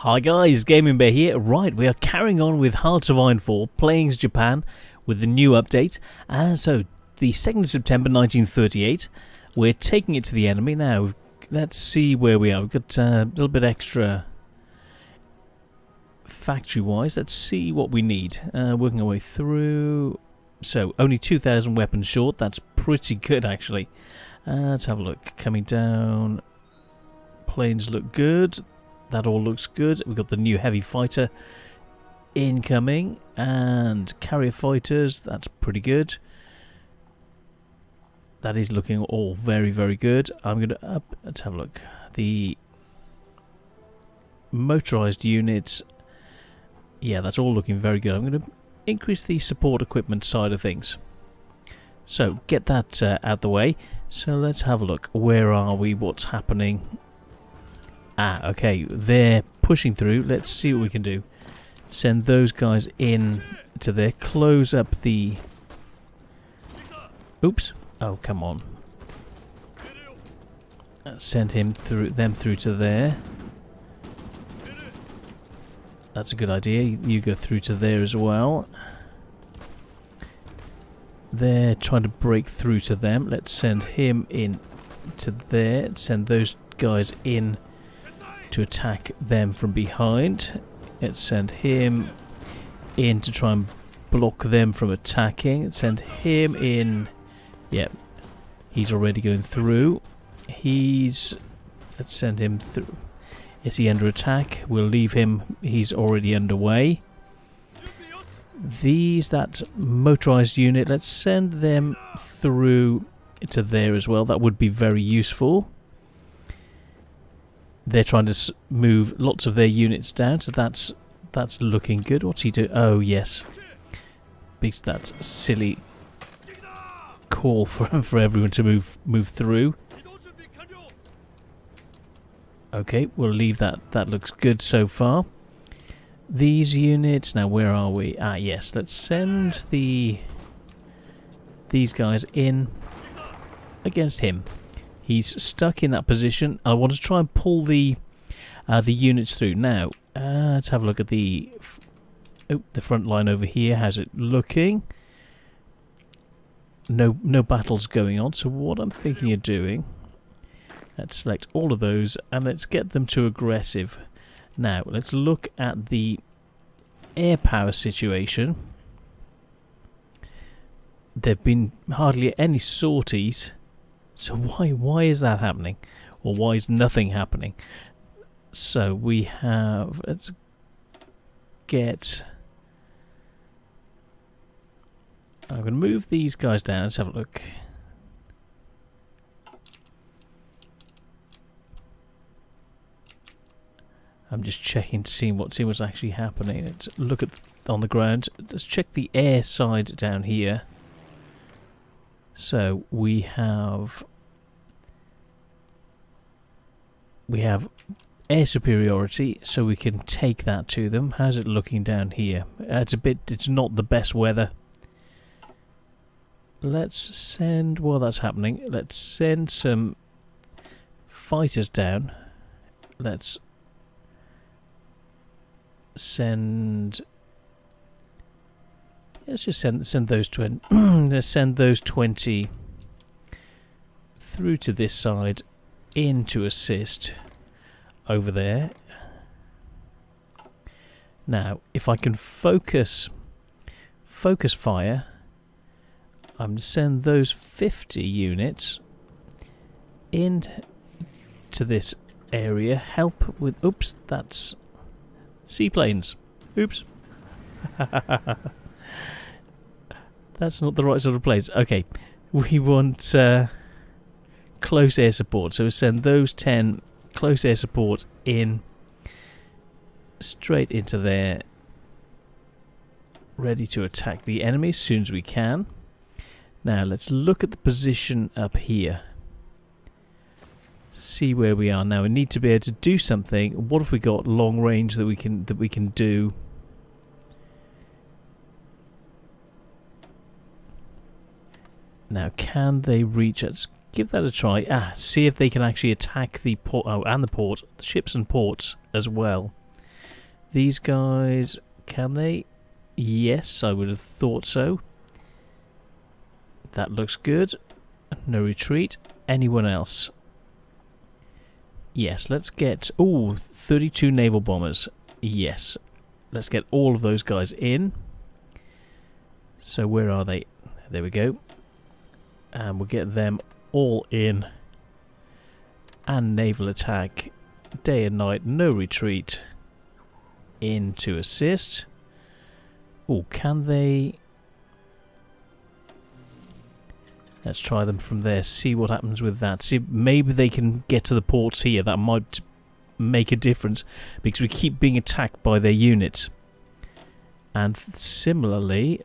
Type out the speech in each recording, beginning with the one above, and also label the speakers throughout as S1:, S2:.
S1: Hi guys, Gaming Bear here. Right, we are carrying on with Hearts of Iron 4, playing as Japan with the new update. So, the 2nd of September 1938, we're taking it to the enemy. Now, let's see where we are. We've got a little bit extra factory-wise. Let's see what we need. Working our way through. So, only 2,000 weapons short. That's pretty good, actually. Let's have a look. Coming down. Planes look good. That all looks good. We've got the new heavy fighter incoming and carrier fighters. That's pretty good. That is looking all very, very good. I'm going to let's have a look. The motorized units. Yeah, that's all looking very good. I'm going to increase the support equipment side of things. So get that out the way. So let's have a look. Where are we? What's happening? Okay, they're pushing through. Let's see what we can do. Send those guys in to there. Close up the... Oops. Oh, come on. Send them through to there. That's a good idea. You go through to there as well. They're trying to break through to them. Let's send him in to there. Send those guys in to attack them from behind. Let's send him in to try and block them from attacking. Let's send him in. Yep, he's already going through. Let's send him through. Is he under attack? We'll leave him. He's already underway. That motorized unit, let's send them through to there as well. That would be very useful. They're trying to move lots of their units down, so that's looking good. What's he doing? Oh, yes. Because that's a silly call for everyone to move through. Okay, we'll leave that. That looks good so far. These units, now where are we? Yes, let's send these guys in against him. He's stuck in that position. I want to try and pull the units through. Now, let's have a look at the front line over here. How's it looking? No battles going on. So what I'm thinking of doing, let's select all of those and let's get them to aggressive. Now, let's look at the air power situation. There've been hardly any sorties. So why is that happening? Or why is nothing happening? So we have... Let's get... I'm going to move these guys down. Let's have a look. I'm just checking to see what's actually happening. Let's look at on the ground. Let's check the air side down here. So we have air superiority, so we can take that to them. How's it looking down here? It's not the best weather. Let's send, while that's happening, let's send some fighters down. Let's just send those 20. Let's send those 20 through to this side, in to assist over there. Now, if I can focus fire, I'm going to send those 50 units in to this area. Help with. Oops, that's seaplanes. Oops. That's not the right sort of place. Okay, we want close air support. So send those 10 close air support in straight into there, ready to attack the enemy as soon as we can. Now let's look at the position up here. See where we are now. We need to be able to do something. What if we got long range that we can do? Now, can they reach? Let's give that a try. See if they can actually attack the port. Oh, and the port, the ships and ports as well. These guys, can they? Yes, I would have thought so. That looks good. No retreat. Anyone else? Yes, let's get... Oh, 32 naval bombers. Yes. Let's get all of those guys in. So where are they? There we go. And we'll get them all in. And naval attack. Day and night. No retreat. In to assist. Oh, can they... Let's try them from there, see what happens with that. See, maybe they can get to the ports here. That might make a difference because we keep being attacked by their units. And similarly,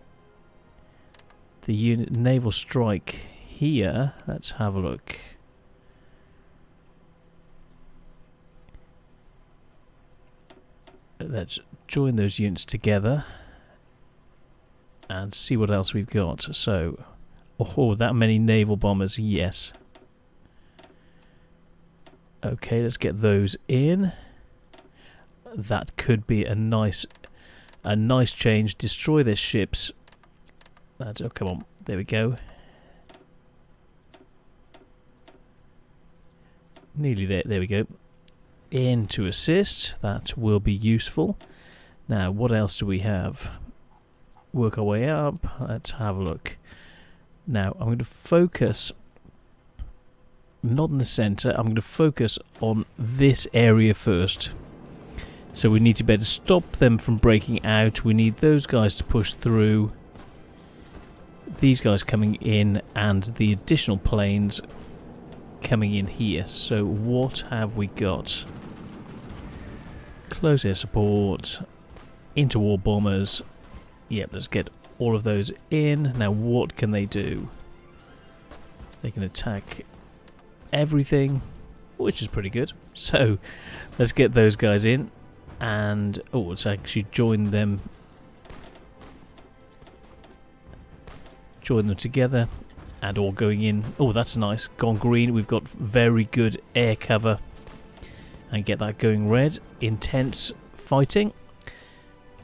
S1: the unit naval strike here. Let's have a look. Let's join those units together and see what else we've got. So... Oh, that many naval bombers, yes. Okay, let's get those in. That could be a nice change. Destroy their ships. That's, oh, come on. There we go. Nearly there. There we go. In to assist. That will be useful. Now, what else do we have? Work our way up. Let's have a look. Now, I'm going to focus, not in the centre, I'm going to focus on this area first. So we need to better stop them from breaking out. We need those guys to push through. These guys coming in and the additional planes coming in here. So what have we got? Close air support, interwar bombers. Yep, let's get all of those in. Now what can they do? They can attack everything, which is pretty good. So let's get those guys in. And oh, let's actually join them together and all going in. Oh, that's nice. Gone green. We've got very good air cover. And get that going red. Intense fighting.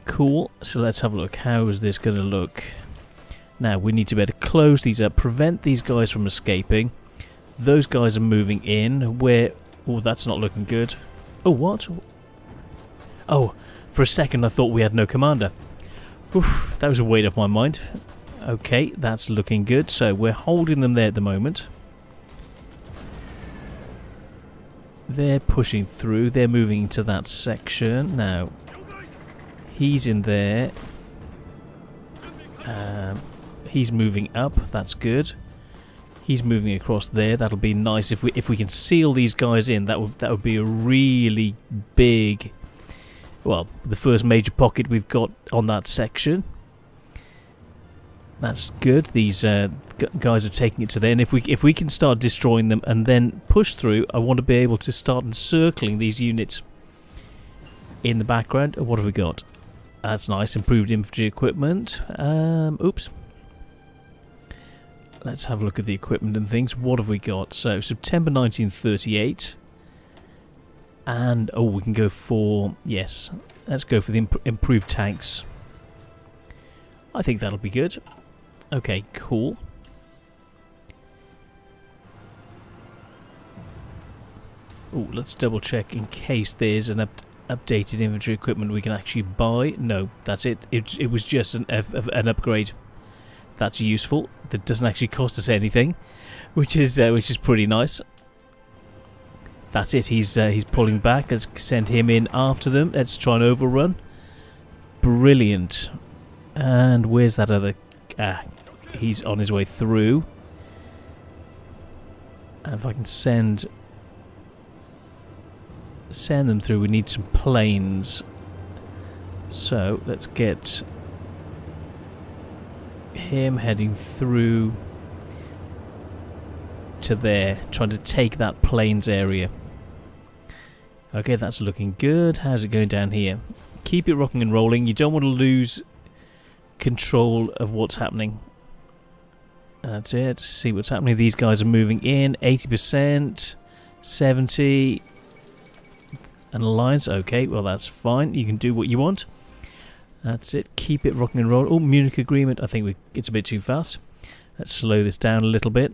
S1: Cool. So let's have a look. How is this going to look? Now we need to better close these up, prevent these guys from escaping. Those guys are moving in. Where? Oh, that's not looking good. Oh, what? Oh, for a second I thought we had no commander. Oof, that was a weight off my mind. Okay, that's looking good. So we're holding them there at the moment. They're pushing through. They're moving into that section now. He's in there. He's moving up. That's good. He's moving across there. That'll be nice if we can seal these guys in. That would be a really big, well, the first major pocket we've got on that section. That's good. These guys are taking it to there, and if we can start destroying them and then push through, I want to be able to start encircling these units in the background. What have we got? That's nice. Improved infantry equipment. Oops. Let's have a look at the equipment and things. What have we got? So, September 1938. And, oh, we can go for... Yes, let's go for the improved tanks. I think that'll be good. Okay, cool. Oh, let's double check in case there's an updated infantry equipment we can actually buy. No, that's it. It was just an upgrade. That's useful. That doesn't actually cost us anything, which is pretty nice. That's it. He's pulling back. Let's send him in after them. Let's try and overrun. Brilliant. And where's that other? He's on his way through. And if I can send them through, we need some planes. So let's get him heading through to there, trying to take that plains area. Okay, that's looking good. How's it going down here? Keep it rocking and rolling. You don't want to lose control of what's happening. That's it. See what's happening. These guys are moving in. 80%, 70. An alliance, okay, well that's fine. You can do what you want. That's it. Keep it rocking and roll. Oh, Munich Agreement. I think it's a bit too fast. Let's slow this down a little bit.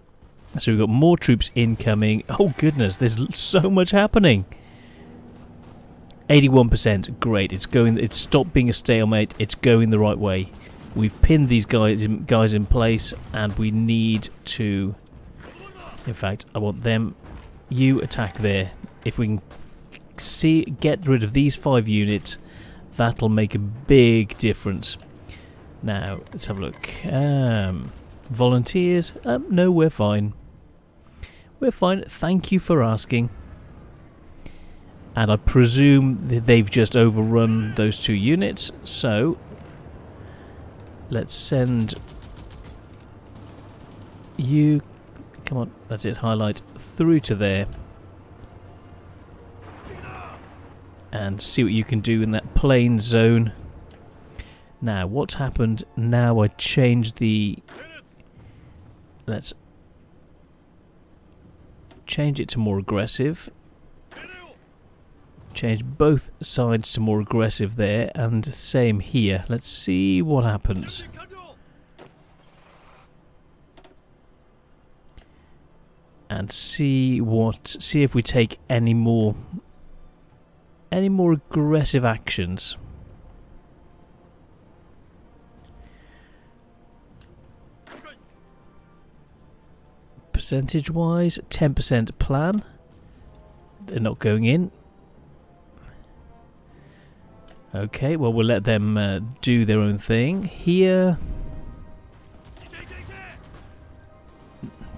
S1: So we've got more troops incoming. Oh goodness, there's so much happening. 81%, great. It's going. It's stopped being a stalemate. It's going the right way. We've pinned these guys in place, and we need to. In fact, I want them. You attack there. If we can get rid of these 5 units, that'll make a big difference. Now let's have a look. Volunteers? No, we're fine. We're fine. Thank you for asking. And I presume that they've just overrun those 2 units. So let's send you. Come on, that's it. Highlight through to there. And see what you can do in that plain zone. Now, what's happened? Now I changed the. Let's change it to more aggressive. Change both sides to more aggressive there, and same here. Let's see what happens. And see if we take any more aggressive actions. Percentage wise, 10% plan. They're not going in. Okay, well we'll let them do their own thing. Here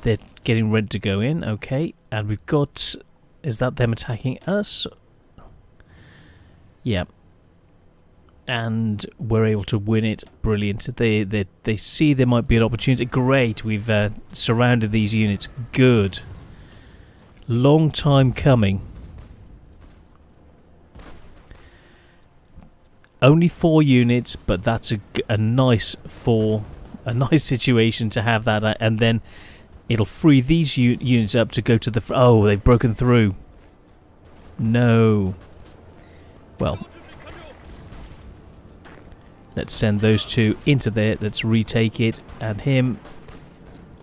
S1: they're getting ready to go in. Okay, and we've got, is that them attacking us? Yeah. And we're able to win it. Brilliant. They see there might be an opportunity. Great, we've surrounded these units. Good. Long time coming. Only 4 units, but that's a nice situation to have that, and then it'll free these units up to go to the. Oh, they've broken through. No. Well, let's send those 2 into there. Let's retake it, and him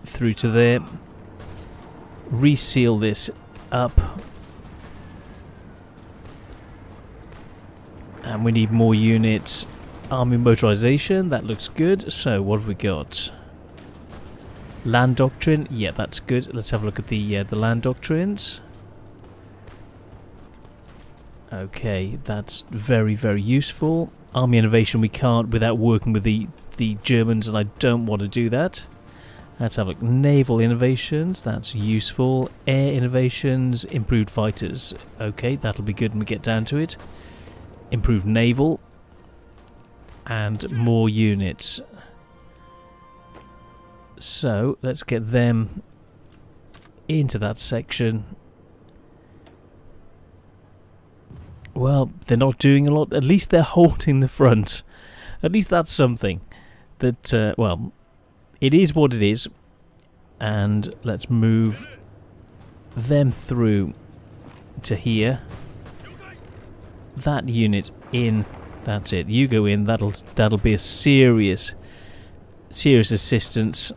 S1: through to there. Reseal this up. And we need more units. Army motorization, that looks good. So what have we got? Land doctrine, yeah, that's good. Let's have a look at the land doctrines. Okay, that's very, very useful. Army innovation we can't without working with the Germans, and I don't want to do that. Let's have a look. Naval innovations, that's useful. Air innovations, improved fighters. Okay, that'll be good when we get down to it. Improved naval and more units. So let's get them into that section. Well, they're not doing a lot. At least they're holding the front. At least that's something. That well, it is what it is. And let's move them through to here. That unit in. That's it. You go in. That'll be a serious assistance,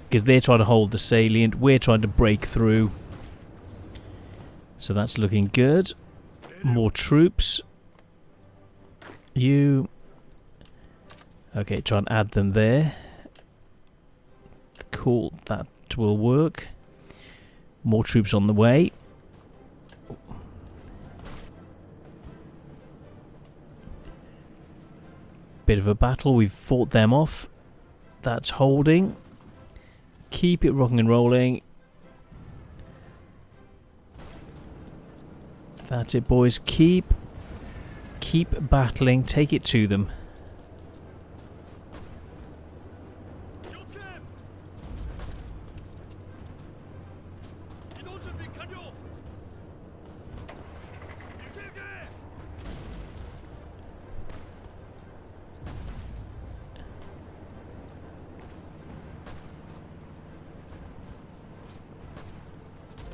S1: because they're trying to hold the salient. We're trying to break through. So that's looking good. More troops. You. Okay, try and add them there. Cool. That will work. More troops on the way. Bit of a battle. We've fought them off. That's holding. Keep it rocking and rolling. That's it, boys. Keep battling. Take it to them.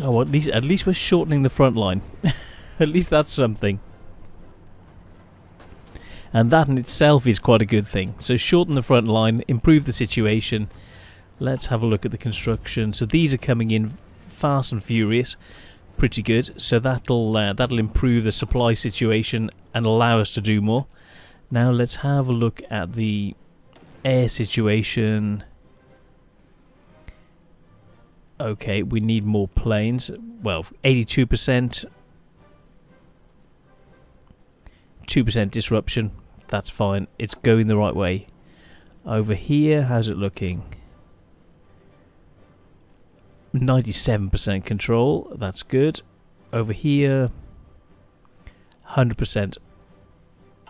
S1: Oh, at least we're shortening the front line. At least that's something. And that in itself is quite a good thing. So shorten the front line, improve the situation. Let's have a look at the construction. So these are coming in fast and furious. Pretty good. So that'll improve the supply situation and allow us to do more. Now let's have a look at the air situation. Okay, we need more planes. Well, 82%. 2% disruption. That's fine. It's going the right way. Over here, how's it looking? 97% control. That's good. Over here, 100%.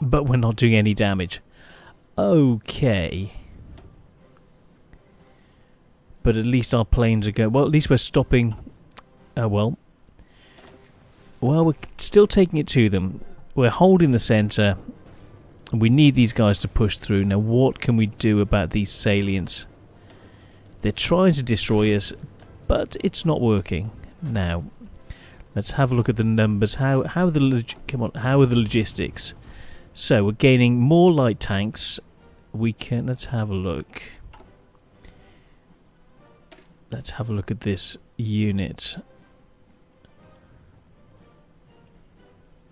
S1: But we're not doing any damage. Okay. But at least our planes are going... Well, at least we're stopping... well, we're still taking it to them. We're holding the centre. We need these guys to push through. Now, what can we do about these salients? They're trying to destroy us, but it's not working. Now, let's have a look at the numbers. How are the logistics? So, we're gaining more light tanks. Let's have a look. Let's have a look at this unit.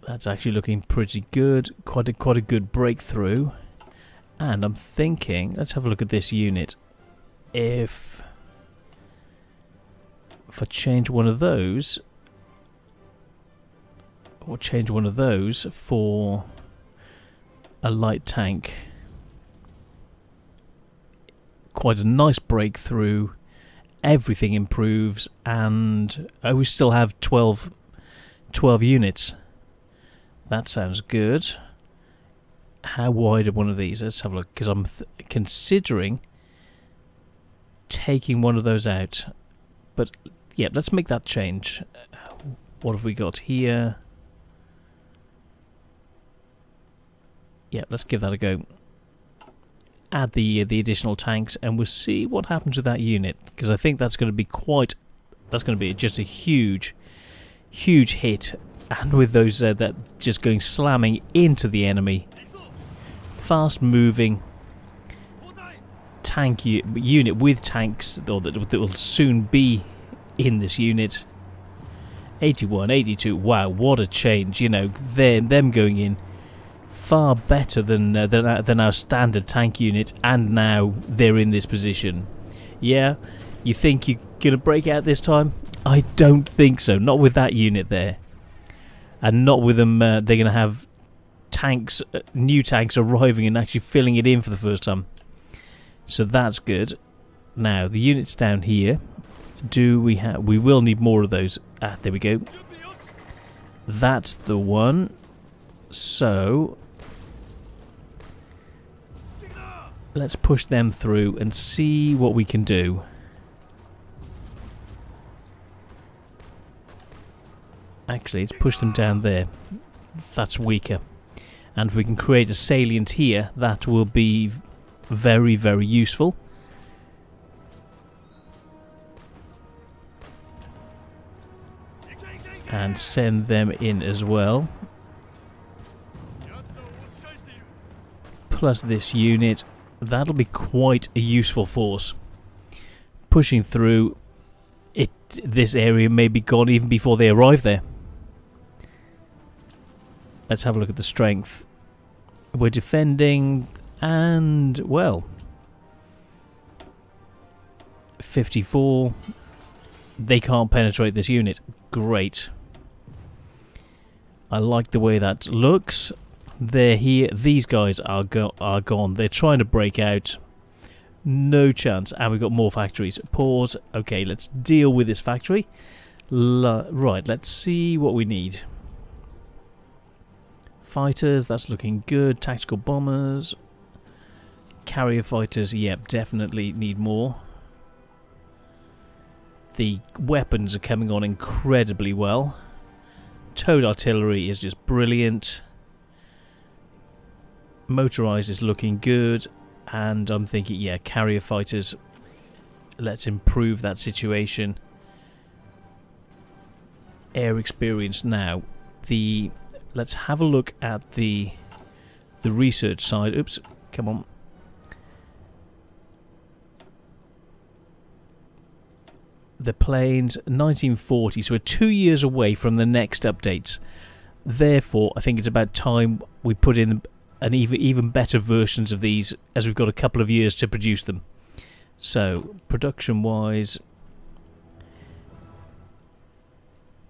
S1: That's actually looking pretty good. Quite a good breakthrough. And I'm thinking, let's have a look at this unit. If I change one of those, or change one of those for a light tank, quite a nice breakthrough. Everything improves, and we still have 12 units. That sounds good. How wide are one of these? Let's have a look, because I'm considering taking one of those out. But, yeah, let's make that change. What have we got here? Yeah, let's give that a go. Add the additional tanks, and we'll see what happens with that unit, because I think that's going to be just a huge hit. And with those that just going slamming into the enemy, fast moving tank unit with tanks, or that will soon be in this unit. 81, 82. Wow, what a change! You know, them going in far better than our standard tank unit, and now they're in this position. Yeah, you think you're gonna break out this time? I don't think so. Not with that unit there. And not with them, they're going to have tanks, new tanks arriving and actually filling it in for the first time. So that's good. Now, the units down here, we will need more of those. Ah, there we go. That's the one. So, let's push them through and see what we can do. Actually, let's push them down there. That's weaker. And if we can create a salient here, that will be very, very useful. And send them in as well. Plus this unit. That'll be quite a useful force. Pushing through, this area may be gone even before they arrive there. Let's have a look at the strength. We're defending, and, well, 54. They can't penetrate this unit. Great. I like the way that looks. They're here. These guys are gone. They're trying to break out. No chance. And we've got more factories. Pause. Okay, let's deal with this factory. Right, let's see what we need. Fighters, that's looking good. Tactical bombers. Carrier fighters, yep, definitely need more. The weapons are coming on incredibly well. Towed artillery is just brilliant. Motorized is looking good. And I'm thinking, yeah, carrier fighters. Let's improve that situation. Air experience now. let's have a look at the research side. Oops, come on. The planes, 1940, so we're 2 years away from the next updates. Therefore, I think it's about time we put in an even better versions of these, as we've got a couple of years to produce them. So, production-wise,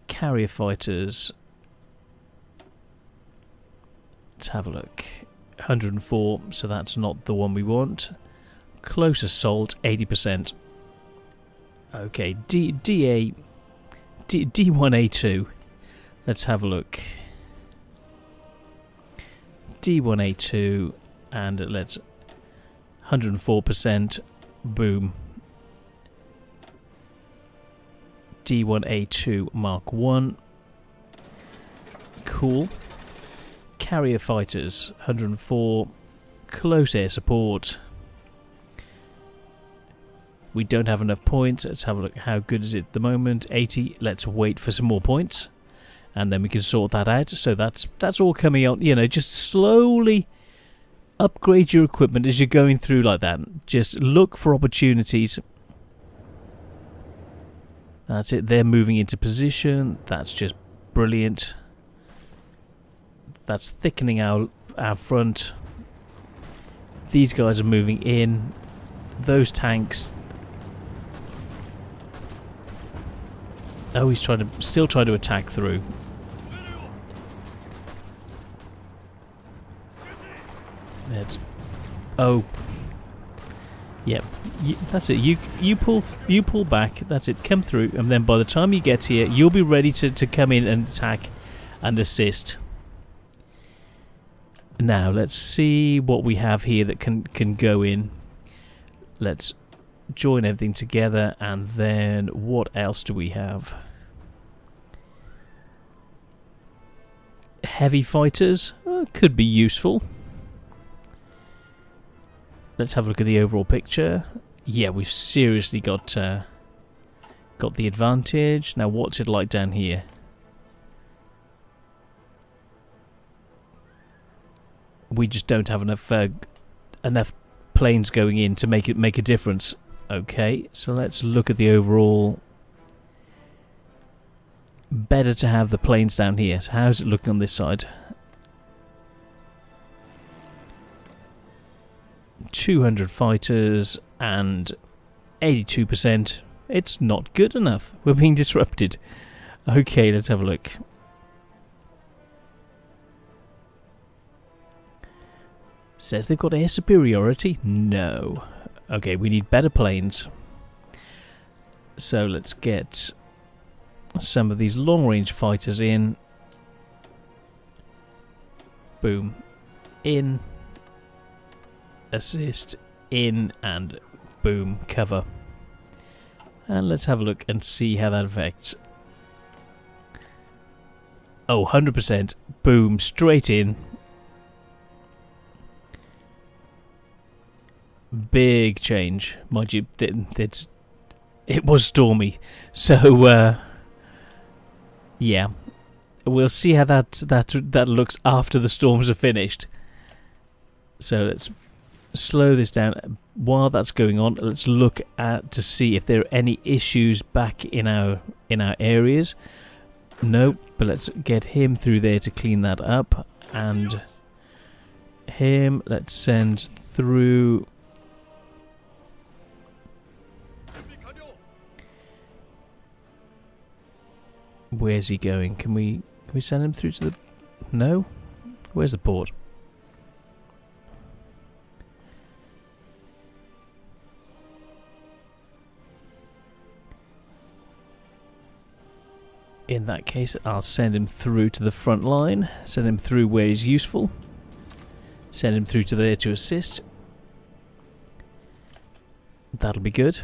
S1: carrier fighters. Let's have a look. 104, so that's not the one we want. Close assault, 80%. Okay, D1A2. Let's have a look. D1A2, and let's 104%. Boom. D1A2 Mark 1. Cool. Carrier fighters, 104. Close air support. We don't have enough points. Let's have a look. How good is it at the moment? 80. Let's wait for some more points, and then we can sort that out. So that's all coming out. You know, just slowly upgrade your equipment as you're going through like that. Just look for opportunities. That's it. They're moving into position. That's just brilliant. That's thickening our front. These guys are moving in. Those tanks. Oh, he's still trying to attack through. That's, oh, yep. That's it. You pull back. That's it. Come through, and then by the time you get here, you'll be ready to come in and attack and assist. Now let's see what we have here that can go in. Let's join everything together, and then what else do we have? Heavy fighters could be useful. Let's have a look at the overall picture. Yeah, we've seriously got the advantage. Now, what's it like down here? We just don't have enough planes going in to make a difference. Okay, so let's look at the overall. Better to have the planes down here. So how's it looking on this side? 200 fighters and 82%. It's not good enough. We're being disrupted. Okay, let's have a look. Says they've got air superiority? No. Okay, we need better planes. So let's get some of these long-range fighters in. Boom. In. Assist. In. And boom. Cover. And let's have a look and see how that affects. Oh, 100%. Boom. Straight in. Big change. Mind you, it was stormy. So, yeah. We'll see how that looks after the storms are finished. So let's slow this down. While that's going on, let's look to see if there are any issues back in our areas. No, but let's get him through there to clean that up, and him let's send through. Where's he going? Can we send him through to the... No? Where's the port? In that case, I'll send him through to the front line. Send him through where he's useful. Send him through to there to assist. That'll be good.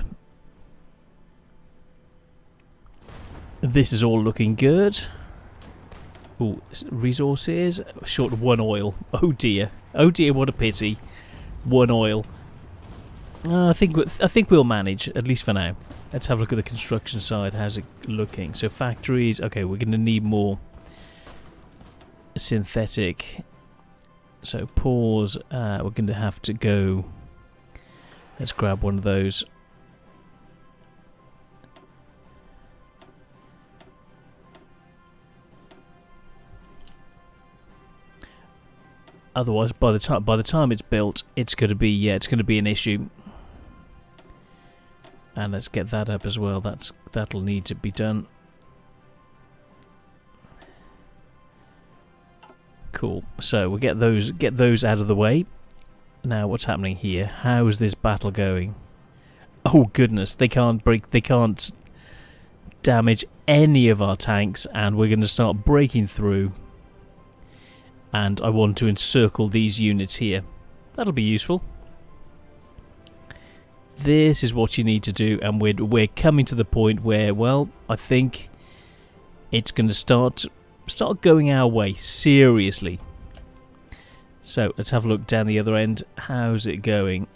S1: This is all looking good. Ooh, resources. Short one oil. Oh dear. Oh dear, what a pity. One oil. I think we'll manage, at least for now. Let's have a look at the construction side. How's it looking? So factories. Okay, we're going to need more synthetic. So pause. We're going to have to go. Let's grab one of those. Otherwise, by the time it's built, it's going to be an issue. And let's get that up as well. That'll need to be done. Cool. So we'll get those out of the way. Now, what's happening here? How is this battle going? Oh goodness, they can't damage any of our tanks, and we're going to start breaking through. And I want to encircle these units here. That'll be useful. This is what you need to do, and we're coming to the point where, well, I think it's going to start going our way seriously. So let's have a look down the other end. How's it going?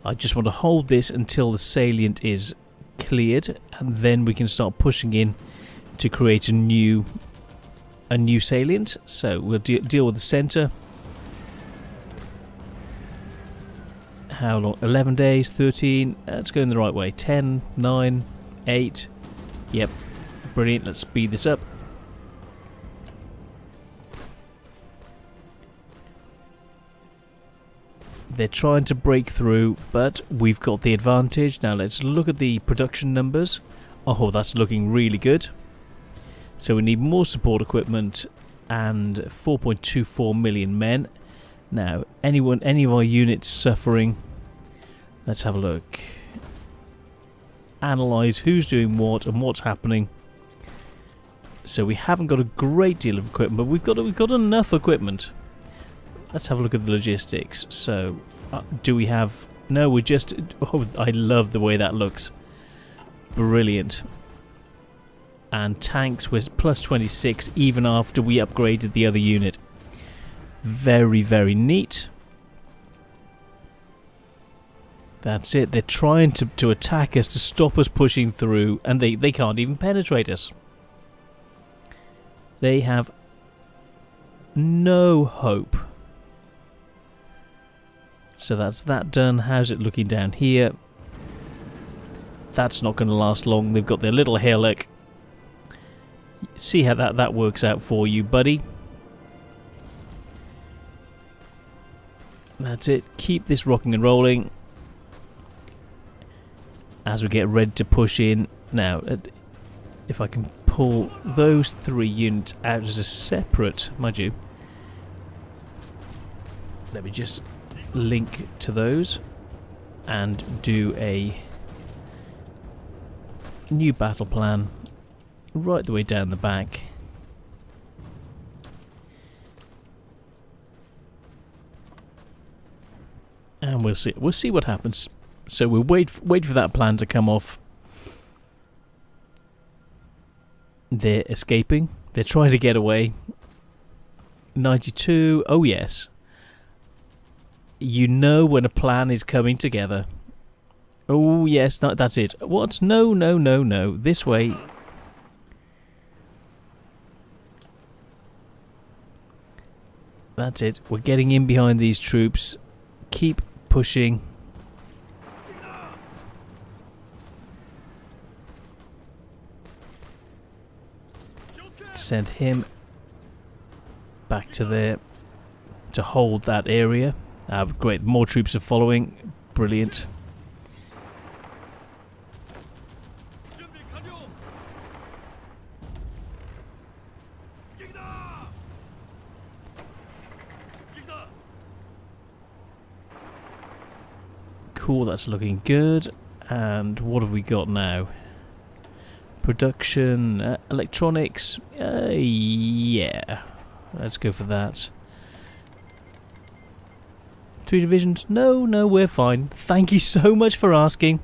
S1: I just want to hold this until the salient is cleared, and then we can start pushing in to create a new salient. So we'll deal with the center. How long? 11 days, 13. Let's go in the right way. 10, 9, 8. Yep. Brilliant. Let's speed this up. They're trying to break through, but we've got the advantage. Now let's look at the production numbers. Oh, that's looking really good. So we need more support equipment and 4.24 million men. Now, any of our units suffering? Let's have a look. Analyze who's doing what and what's happening. So we haven't got a great deal of equipment, but we've got enough equipment. Let's have a look at the logistics. So, do we have... No, we just... Oh, I love the way that looks. Brilliant. And tanks was plus 26 even after we upgraded the other unit. Very, very neat. That's it. They're trying to attack us, to stop us pushing through, and they can't even penetrate us. They have no hope. So that's that done. How's it looking down here? That's not going to last long. They've got their little hillock. See how that works out for you, buddy. That's it. Keep this rocking and rolling as we get ready to push in. Now, if I can pull those 3 units out as a separate, mind you, let me just link to those and do a new battle plan right the way down the back. And we'll see what happens. So we'll wait for that plan to come off. They're escaping. They're trying to get away. 92. Oh yes. You know when a plan is coming together. Oh yes, no, that's it. What? No, no, no, no. This way. That's it. We're getting in behind these troops. Keep pushing. Send him back to there to hold that area. Great, more troops are following. Brilliant. Cool, that's looking good. And what have we got now? Production, electronics. Yeah, let's go for that. 3 divisions? No, no, we're fine. Thank you so much for asking.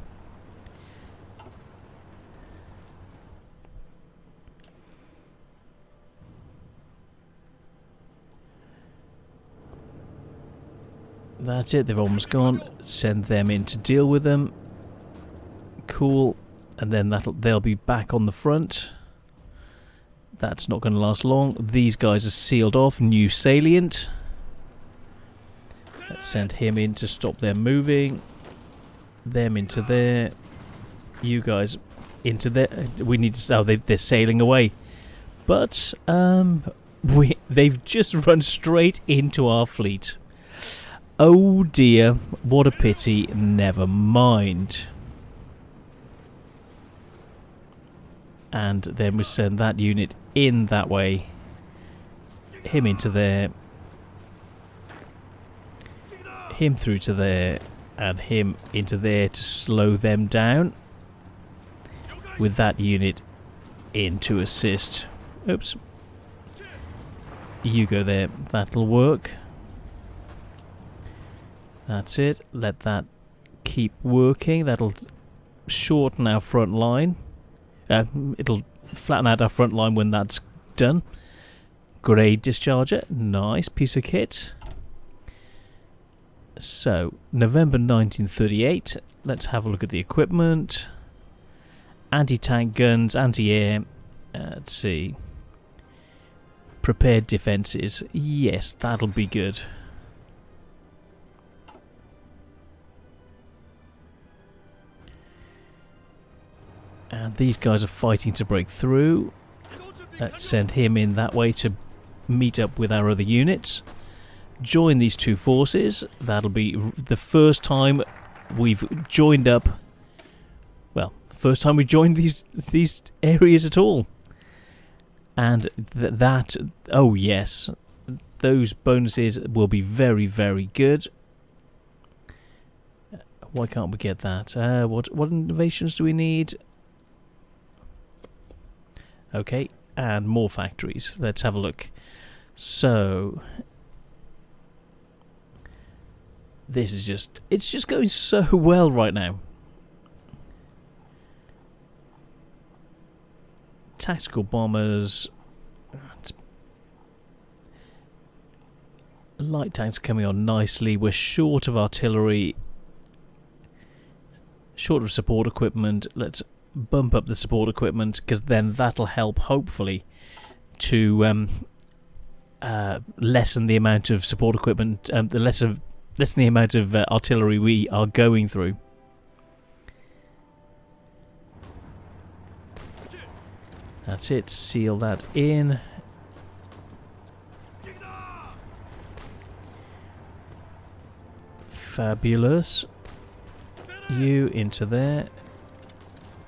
S1: That's it, they've almost gone. Send them in to deal with them. Cool. And then they'll be back on the front. That's not going to last long. These guys are sealed off. New salient. Let's send him in to stop them moving. Them into there. You guys into there. We need to... Oh, they're sailing away. But they've just run straight into our fleet. Oh dear. What a pity. Never mind. And then we send that unit in that way. Him into there. Him through to there. And him into there to slow them down. With that unit in to assist. Oops. You go there. That'll work. That's it. Let that keep working. That'll shorten our front line. It'll flatten out our front line when that's done. Grade discharger. Nice piece of kit. So, November 1938. Let's have a look at the equipment. Anti-tank guns, anti-air. Let's see. Prepared defences. Yes, that'll be good. And these guys are fighting to break through. Let's send him in that way to meet up with our other units. Join these two forces. That'll be the first time we've joined up. Well, first time we joined these areas at all. And that, oh yes, those bonuses will be very, very good. Why can't we get that? What innovations do we need? Okay, and more factories. Let's have a look. So, this is just, it's just going so well right now. Tactical bombers. Light tanks coming on nicely. We're short of artillery. Short of support equipment. Let's bump up the support equipment, because then that'll help, hopefully, to lessen the amount of support equipment, lessen the amount of artillery we are going through. That's it. Seal that in. Fabulous. You into there.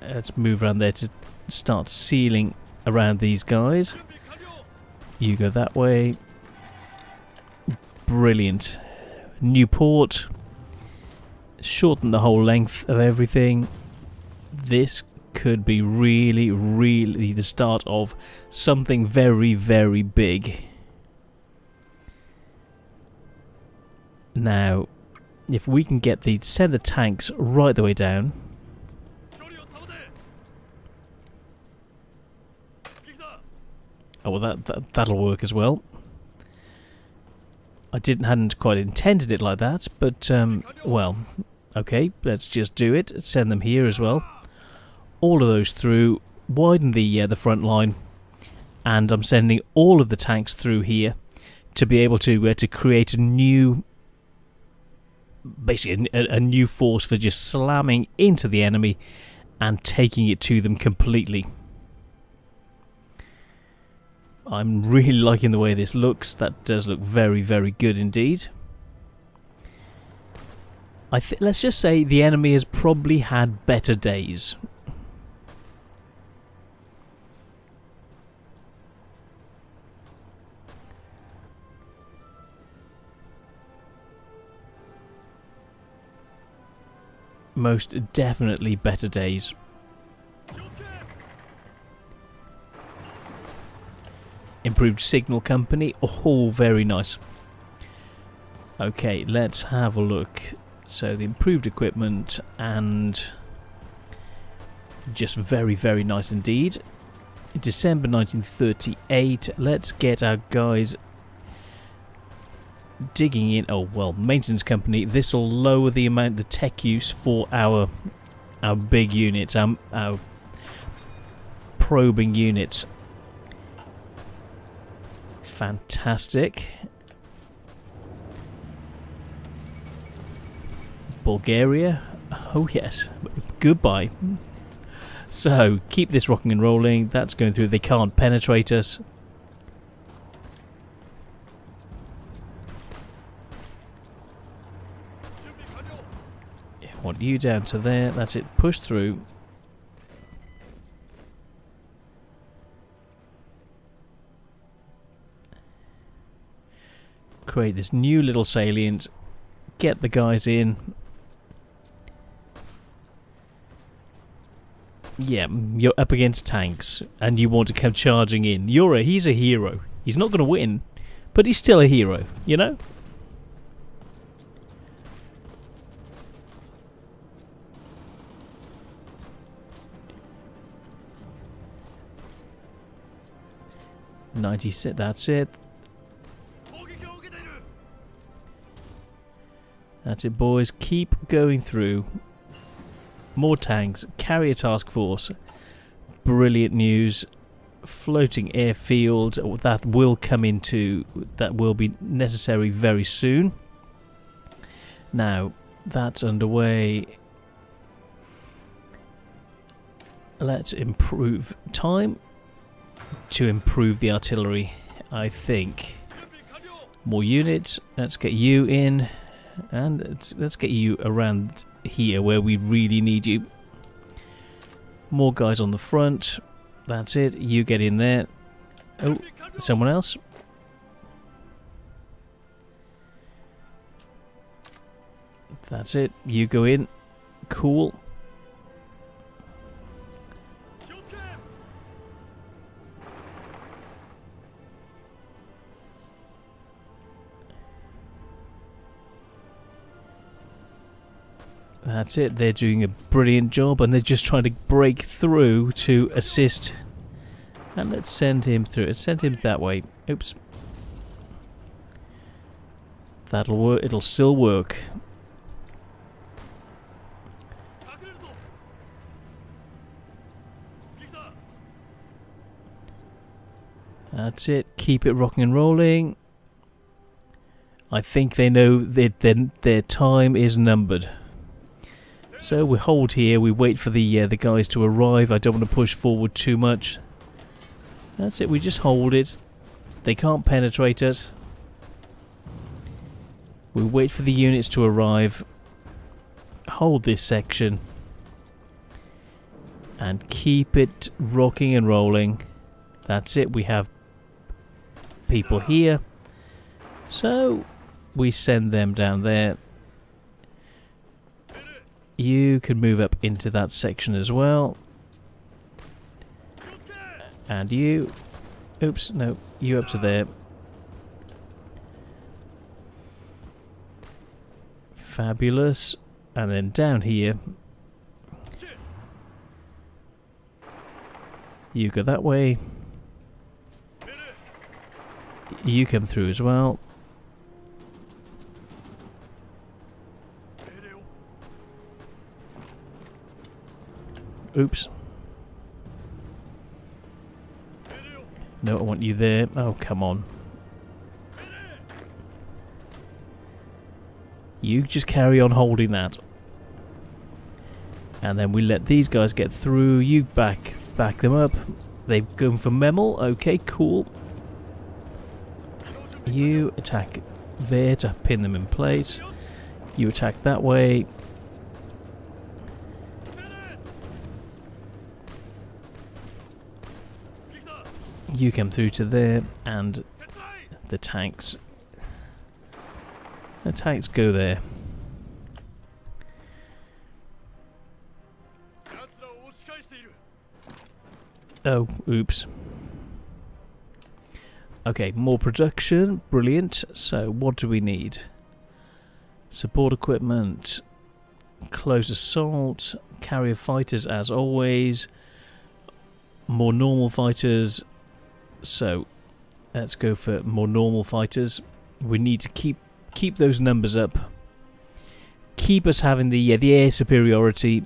S1: Let's move around there to start sealing around these guys. You go that way. Brilliant. New port. Shorten the whole length of everything. This could be really, really the start of something very, very big. Now, if we can get send the tanks right the way down. Oh, well, that'll work as well. I hadn't quite intended it like that, but well, okay, let's just do it. Send them here as well. All of those through. Widen the front line, and I'm sending all of the tanks through here to be able to create a new, basically a new force for just slamming into the enemy and taking it to them completely. I'm really liking the way this looks. That does look very, very good indeed. Let's just say the enemy has probably had better days. Most definitely better days. Improved signal company. Oh, very nice. Okay, let's have a look. So the improved equipment, and just very, very nice indeed. December 1938. Let's get our guys digging in. Oh, well, maintenance company. This will lower the tech use for our big units, our probing units. Fantastic. Bulgaria. Oh yes. Goodbye. So, keep this rocking and rolling. That's going through. They can't penetrate us. Want you down to there. That's it. Push through. Create this new little salient. Get the guys in. Yeah, you're up against tanks, and you want to come charging in. He's a hero. He's not going to win, but he's still a hero, you know? .96, that's it. That's it, boys. Keep going through. More tanks. Carrier task force. Brilliant news. Floating airfield. That will come into... That will be necessary very soon. Now, that's underway. Let's improve time. To improve the artillery, I think. More units. Let's get you in. And let's get you around here where we really need you. More guys on the front. That's it. You get in there. Oh, someone else? That's it. You go in. Cool. That's it, they're doing a brilliant job and they're just trying to break through to assist. And let's send him through. Let's send him that way. Oops. That'll work. It'll still work. That's it. Keep it rocking and rolling. I think they know that their time is numbered. So we hold here, we wait for the guys to arrive. I don't want to push forward too much. That's it, we just hold it. They can't penetrate us. We wait for the units to arrive. Hold this section. And keep it rocking and rolling. That's it, we have people here. So we send them down there. You can move up into that section as well. And you... Oops, no. You up to there. Fabulous. And then down here. You go that way. You come through as well. Oops. No, I want you there. Oh, come on. You just carry on holding that. And then we let these guys get through. You back them up. They've gone for Memel. Okay, cool. You attack there to pin them in place. You attack that way. You come through to there, and the tanks go there. Oh, oops. Okay, more production, brilliant. So what do we need? Support equipment, close assault, carrier fighters as always, more normal fighters. So let's go for more normal fighters. We need to keep those numbers up. Keep us having the air superiority.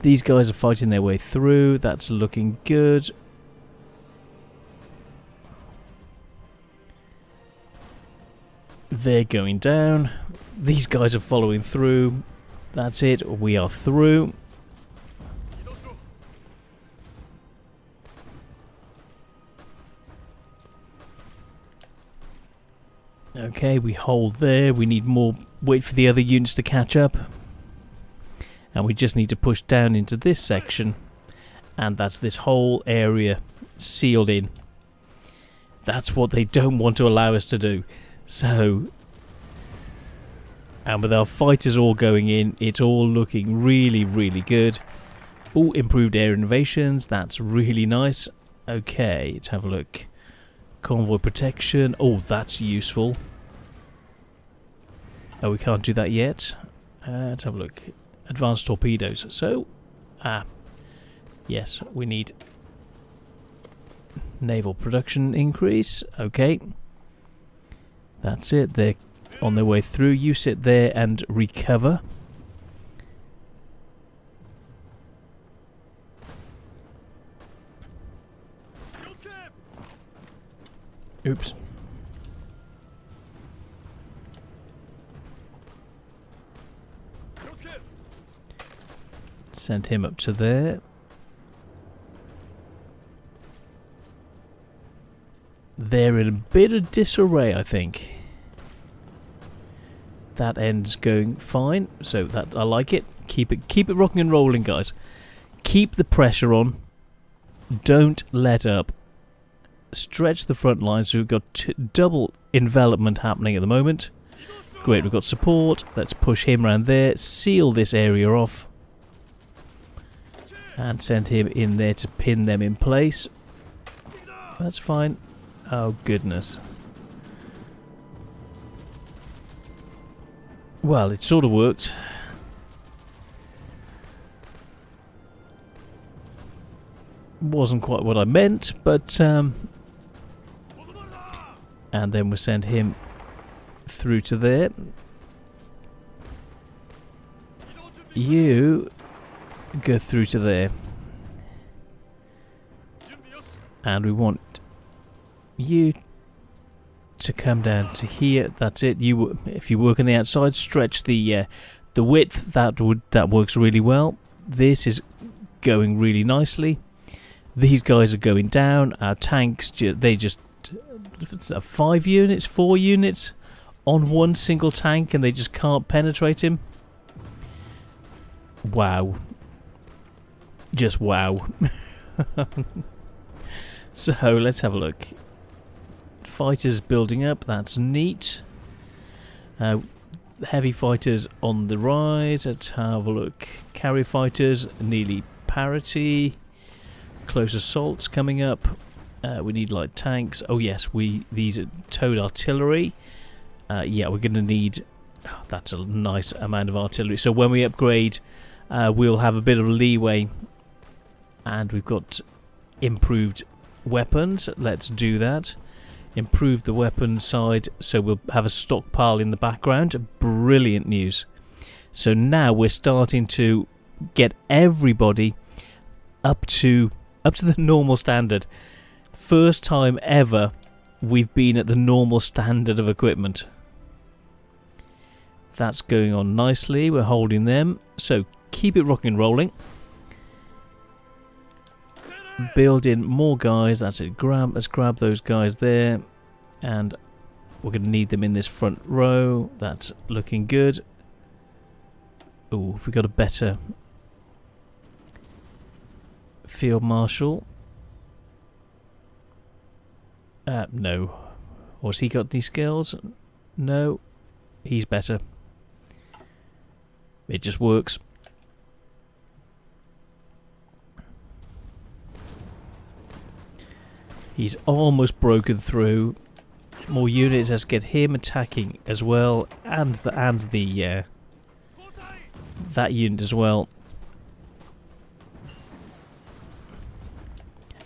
S1: These guys are fighting their way through. That's looking good. They're going down. These guys are following through. That's it. We are through. Okay, we hold there. We need more. Wait for the other units to catch up. And we just need to push down into this section. And that's this whole area sealed in. That's what they don't want to allow us to do. So, and with our fighters all going in, it's all looking really, really good. All improved air innovations. That's really nice. Okay, let's have a look. Convoy protection. Oh, that's useful. Oh, we can't do that yet. Let's have a look. Advanced torpedoes. So, yes, we need naval production increase. Okay. That's it. They're on their way through. You sit there and recover. Oops. Send him up to there. They're in a bit of disarray, I think. That end's going fine, so that I like it. Keep it rocking and rolling, guys. Keep the pressure on. Don't let up. Stretch the front line, so we've got double envelopment happening at the moment. Great, we've got support. Let's push him around there. Seal this area off. And send him in there to pin them in place. That's fine. Oh, goodness. Well, it sort of worked. Wasn't quite what I meant, but... and then we'll send him through to there. You go through to there. And we want you to come down to here. That's it. You, if you work on the outside, stretch the width. That works really well. This is going really nicely. These guys are going down. Our tanks, they just 5 units, 4 units on one single tank, and they just can't penetrate him. Wow. Just wow. So let's have a look. Fighters building up, that's neat. Heavy fighters on the rise. Let's have a look. Carrier fighters nearly parity. Close assaults coming up. We need light tanks. Oh yes, these are towed artillery. Yeah, we're going to need. Oh, that's a nice amount of artillery. So when we upgrade, we'll have a bit of leeway, and we've got improved weapons. Let's do that. Improve the weapon side, so we'll have a stockpile in the background. Brilliant news. So now we're starting to get everybody up to the normal standard. First time ever we've been at the normal standard of equipment. That's going on nicely. We're holding them. So keep it rocking and rolling. Build in more guys. That's it. Let's grab those guys there. And we're going to need them in this front row. That's looking good. Oh, if we got a better field marshal. No. Or has he got any skills? No. He's better. It just works. He's almost broken through. More units. Let's get him attacking as well, and the that unit as well.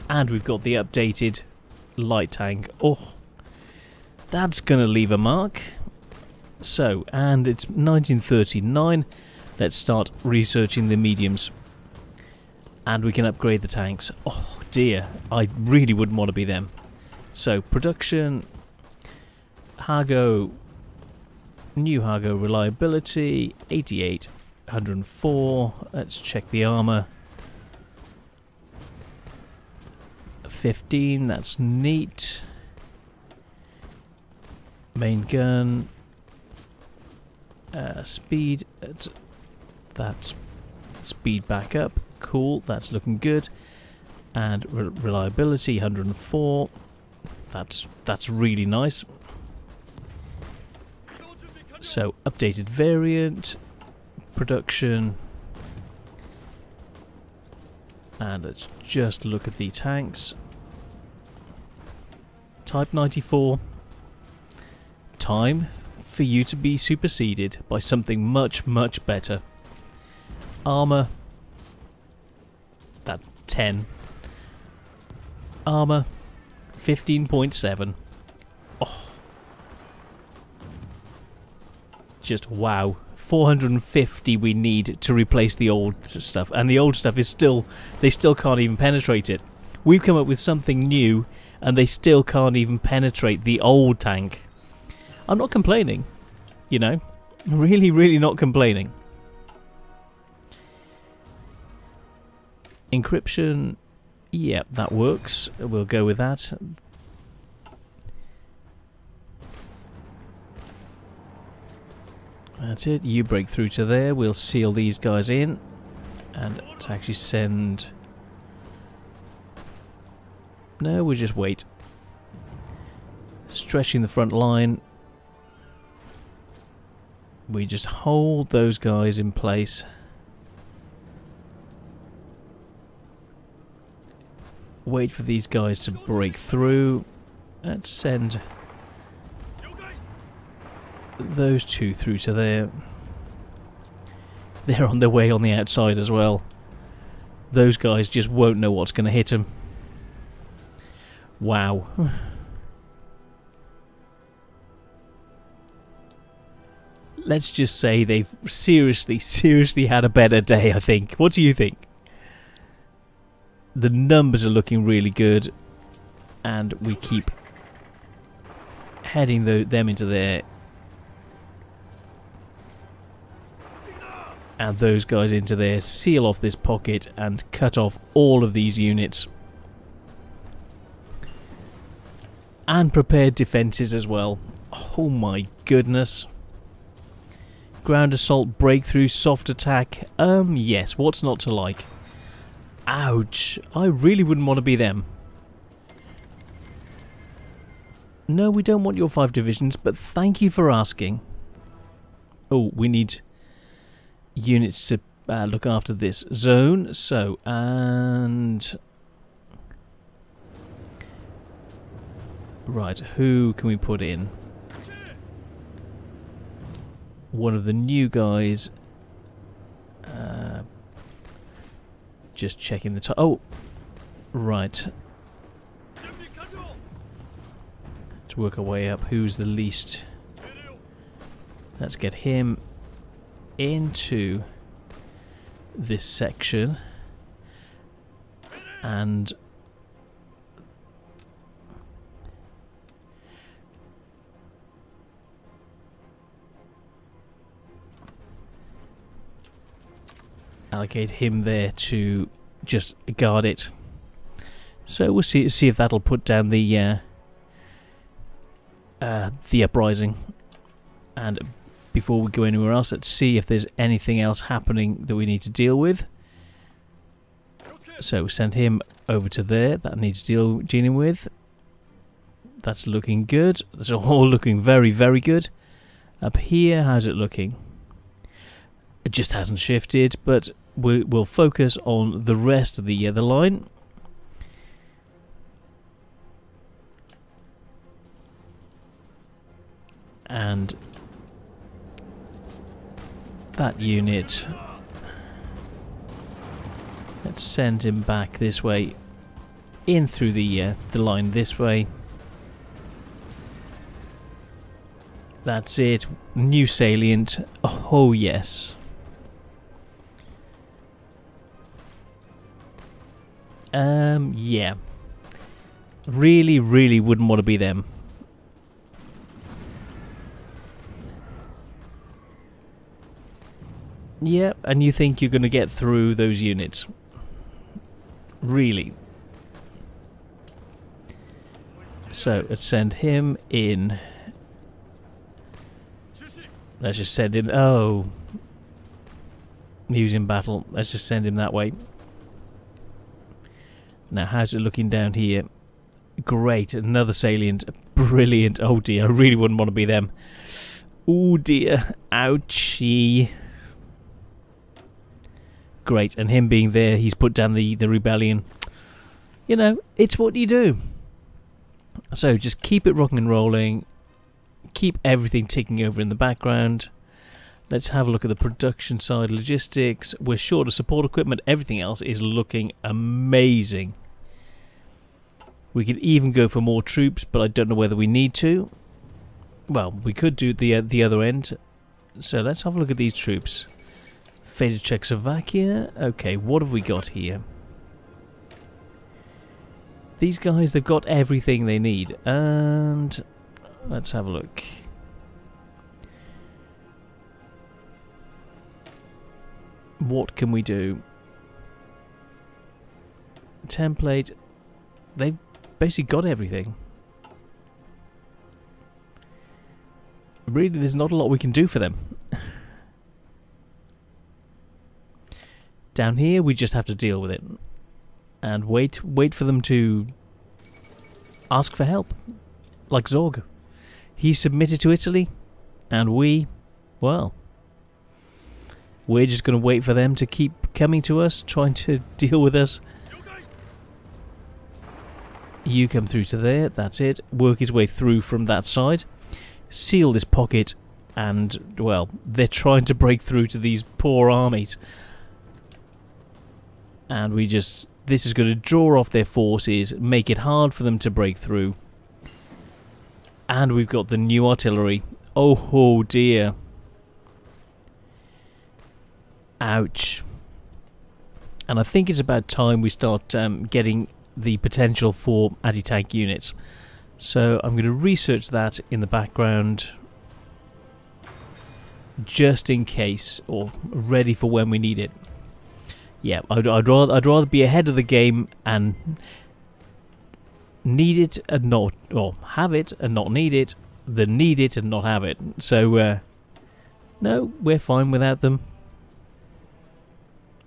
S1: And we've got the updated light tank. Oh, that's gonna leave a mark. So, and it's 1939. Let's start researching the mediums. And we can upgrade the tanks. Oh dear, I really wouldn't want to be them. So, production, Hago, New Hago reliability, 88, 104. Let's check the armour. 15, that's neat. Main gun. Speed, that's speed back up. Cool, that's looking good. And reliability, 104. That's really nice. So, updated variant, production, and let's just look at the tanks. Type 94. Time for you to be superseded by something much, much better. Armour, that 10. Armour, 15.7. Oh. Just wow. 450 we need to replace the old stuff, and the old stuff is still, they still can't even penetrate it. We've come up with something new and they still can't even penetrate the old tank. I'm not complaining, you know, really not complaining. Encryption, yeah, that works, we'll go with that. That's it, you break through to there, we'll seal these guys in, and to actually send... No, we'll just wait. Stretching the front line. We just hold those guys in place. Wait for these guys to break through. Let's send those two through to there. They're on their way on the outside as well. Those guys just won't know what's going to hit them. Wow. Let's just say they've seriously had a better day, I think. What do you think? The numbers are looking really good, and we keep heading them into there. And those guys into there, seal off this pocket and cut off all of these units. And prepared defences as well. Oh my goodness. Ground assault, breakthrough, soft attack. Yes, what's not to like? Ouch. I really wouldn't want to be them. No, we don't want your 5 divisions, but thank you for asking. Oh, we need units to look after this zone. So, and... Right, who can we put in? One of the new guys. Just checking the time. Oh, right. To work our way up. Who's the least? Let's get him into this section. And allocate him there to just guard it. So we'll see if that'll put down the uprising. And before we go anywhere else, let's see if there's anything else happening that we need to deal with. So send him over to there. That needs dealing with. That's looking good. That's all looking very good. Up here, how's it looking? It just hasn't shifted, but we'll focus on the rest of the line. And that unit, let's send him back this way, in through the line this way. That's it. New salient. Oh yes. Yeah. Really wouldn't want to be them. Yeah, and you think you're going to get through those units. Really. So, let's send him in. Let's just send him... Oh. He was in battle. Let's just send him that way. Now, how's it looking down here? Great. Another salient. Brilliant. Oh, dear. I really wouldn't want to be them. Oh, dear. Ouchie. Great. And him being there, he's put down the rebellion. You know, it's what you do. So, just keep it rocking and rolling. Keep everything ticking over in the background. Let's have a look at the production side, logistics. We're short of support equipment. Everything else is looking amazing. We could even go for more troops, but I don't know whether we need to. Well, we could do the other end. So let's have a look at these troops. Faded Czechoslovakia. Okay, what have we got here? These guys, they've got everything they need. And let's have a look. What can we do? Template. They've basically got everything. Really, there's not a lot we can do for them. Down here, we just have to deal with it. And wait for them to ask for help. Like Zorg. He submitted to Italy. And we, well... we're just going to wait for them to keep coming to us, trying to deal with us. You come through to there, that's it. Work his way through from that side. Seal this pocket, and, well, they're trying to break through to these poor armies. And we just... this is going to draw off their forces, make it hard for them to break through. And we've got the new artillery. Oh dear. Ouch. And I think it's about time we start getting the potential for anti-tank units. So I'm going to research that in the background, just in case, or ready for when we need it. Yeah, I'd rather be ahead of the game and need it and not, or have it and not need it, than need it and not have it. So no, we're fine without them.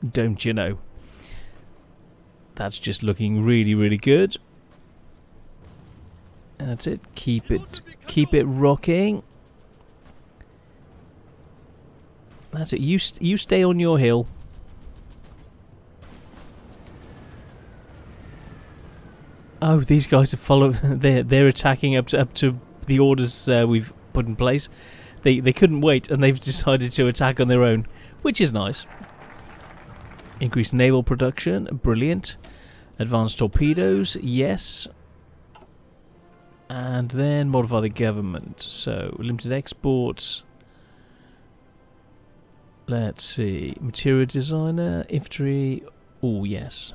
S1: Don't you know? That's just looking really, really good. That's it. Keep it rocking. That's it. You stay on your hill. Oh, these guys are following. They're attacking up to the orders we've put in place. They couldn't wait, and they've decided to attack on their own, which is nice. Increase naval production, brilliant. Advanced torpedoes, yes. And then modify the government. So, limited exports. Let's see. Material designer, infantry. Oh, yes.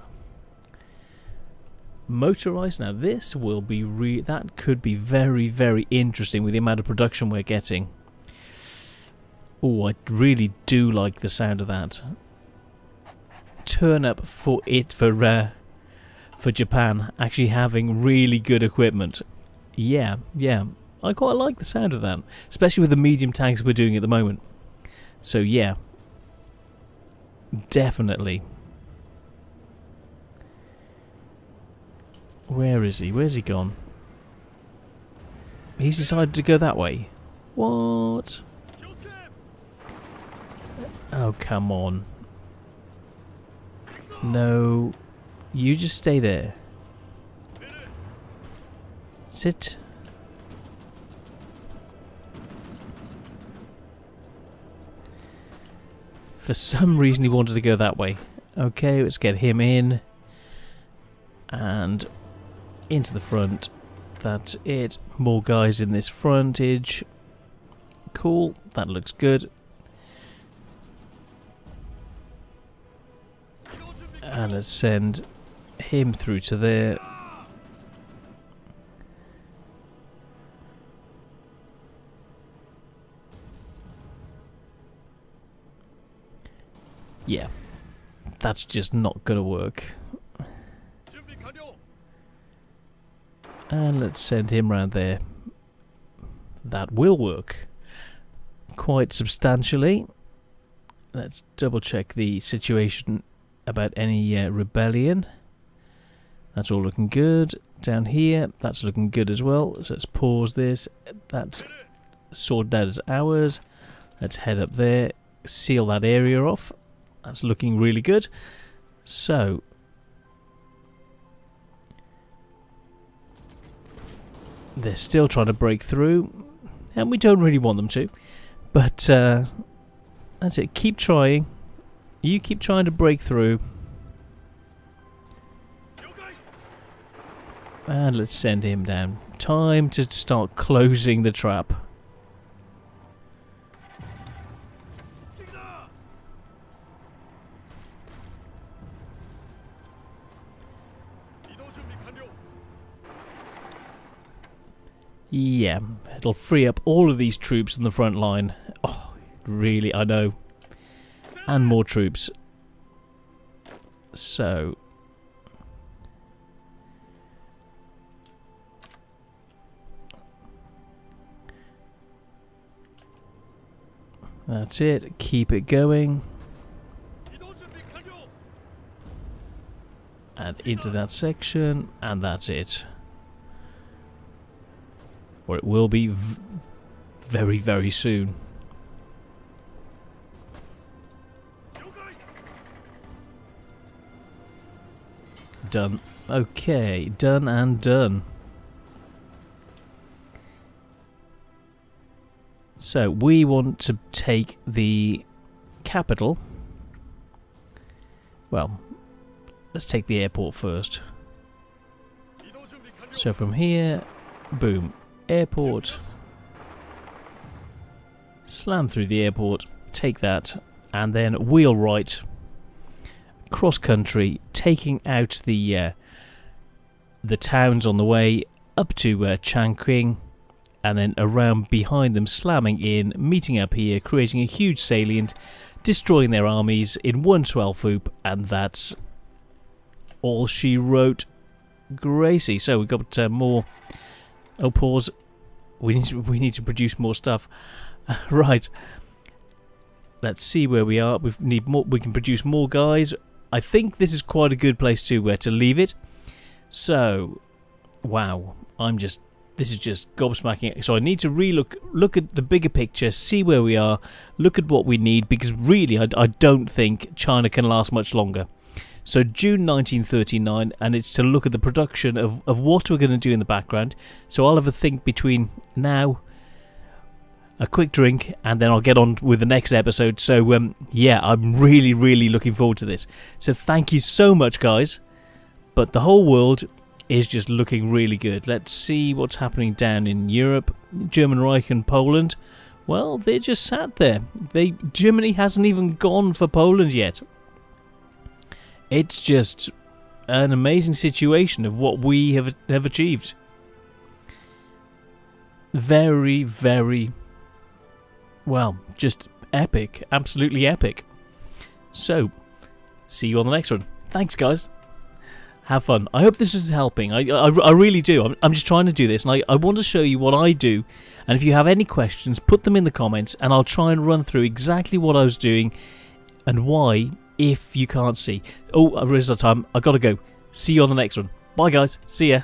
S1: Motorized. Now, this will be that could be very, very interesting with the amount of production we're getting. Oh, I really do like the sound of that. Turn up for it for Japan actually having really good equipment. Yeah, I quite like the sound of that, especially with the medium tanks we're doing at the moment. So yeah, definitely. Where is he? Where's he gone? He's decided to go that way. What? Oh, come on. No, you just stay there. Sit. For some reason he wanted to go that way. Okay, let's get him in. And into the front. That's it. More guys in this frontage. Cool, that looks good. And let's send him through to there. Yeah, that's just not gonna work. And let's send him round there. That will work quite substantially. Let's double check the situation about any rebellion. That's all looking good. Down here, that's looking good as well. So let's pause this. That's sorted out as ours. Let's head up there, seal that area off. That's looking really good. So they're still trying to break through, and we don't really want them to, but that's it. Keep trying. You keep trying to break through. And let's send him down. Time to start closing the trap. Yeah, it'll free up all of these troops on the front line. Oh, really, I know. And more troops. So that's it. Keep it going. And into that section, and that's it. Or it will be very, very soon. Done. Okay, done and done. So we want to take the capital. Well, let's take the airport first. So from here, boom. Airport, slam through the airport, take that, and then wheel right, cross country, taking out the towns on the way up to Changqing, and then around behind them, slamming in, meeting up here, creating a huge salient, destroying their armies in one 12-oop, and that's all she wrote. Gracie. So we've got more. Oh, pause. We need to produce more stuff. Right. Let's see where we are. We need more. We can produce more guys. I think this is quite a good place to leave it. So, wow. This is just gobsmacking. So I need to look at the bigger picture, see where we are, look at what we need, because really I don't think China can last much longer. So June 1939, and it's to look at the production of what we're going to do in the background. So I'll have a think between now, a quick drink, and then I'll get on with the next episode. So yeah, I'm really, really looking forward to this. So thank you so much, guys. But the whole world is just looking really good. Let's see what's happening down in Europe. German Reich and Poland. Well, they just sat there. Germany hasn't even gone for Poland yet. It's just an amazing situation of what we have achieved. Very, very, well, just epic. Absolutely epic. So, see you on the next one. Thanks, guys. Have fun. I hope this is helping. I really do. I'm just trying to do this, and I want to show you what I do. And if you have any questions, put them in the comments, and I'll try and run through exactly what I was doing and why, if you can't see. Oh, I've reached our time. I've got to go. See you on the next one. Bye, guys. See ya.